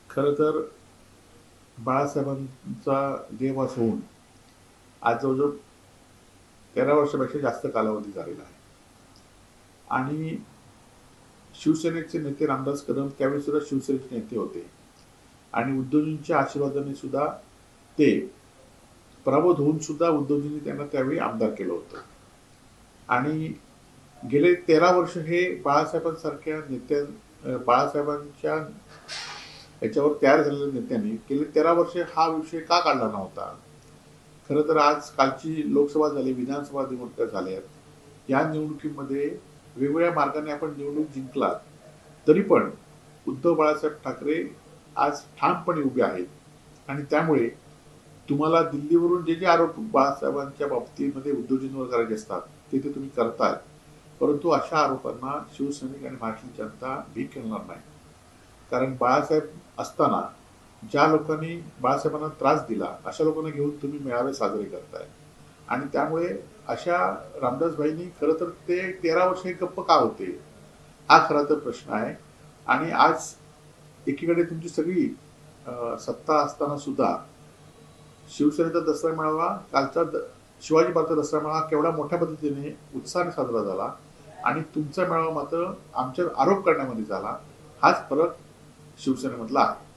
खरं तर बाळासाहेबांचा देहवास होऊन आज जवळजवळ 13 वर्षापेक्षा जास्त कालावधी झालेला आहे. आणि शिवसेनेचे नेते रामदास कदम त्यावेळी सुद्धा शिवसेनेचे नेते होते आणि उद्धवजींच्या आशीर्वादाने सुद्धा ते पराभूत होऊन सुद्धा उद्धवजींनी त्यांना त्यावेळी आमदार केलं होतं. आणि गेले 13 वर्ष हे बाळासाहेबांसारख्या बाळासाहेबांच्या याच्यावर तयार झालेल्या नेत्यांनी गेले 13 वर्ष हा विषय का काढला नव्हता? खरं तर आज कालची लोकसभा झाली, विधानसभा निवडणुका झाल्यात. या निवडणुकीमध्ये वेगवेगळ्या मार्गाने आपण निवडणूक जिंकलात, तरी पण उद्धव बाळासाहेब ठाकरे आज ठामपणे उभे आहेत. आणि त्यामुळे तुम्हाला दिल्लीवरून जे जे आरोप बाळासाहेबांच्या बाबतीमध्ये उद्धवजींवर करायचे असतात ते ते तुम्ही करताय. परंतु अशा आरोपांना शिवसैनिक आणि महाराष्ट्राची जनता भीक घालणार नाही. कारण बाळासाहेब असताना ज्या लोकांनी बाळासाहेबांना त्रास दिला अशा लोकांना घेऊन तुम्ही मेळावे साजरे करताय. आणि त्यामुळे अशा रामदासभाईंनी खरं तर ते 13 वर्ष गप्प का होते, हा खरा तर प्रश्न आहे. आणि आज एकीकडे तुमची सगळी सत्ता असताना सुद्धा शिवसेनेचा दसरा मेळावा कालचा शिवाजी पार्कचा दसरा मेळावा केवढा मोठ्या पद्धतीने उत्साहाने साजरा झाला आणि तुमचा मेळावा मात्र आमच्यावर आरोप करण्यामध्ये झाला. हाच फरक शिवसेनेमधला आहे.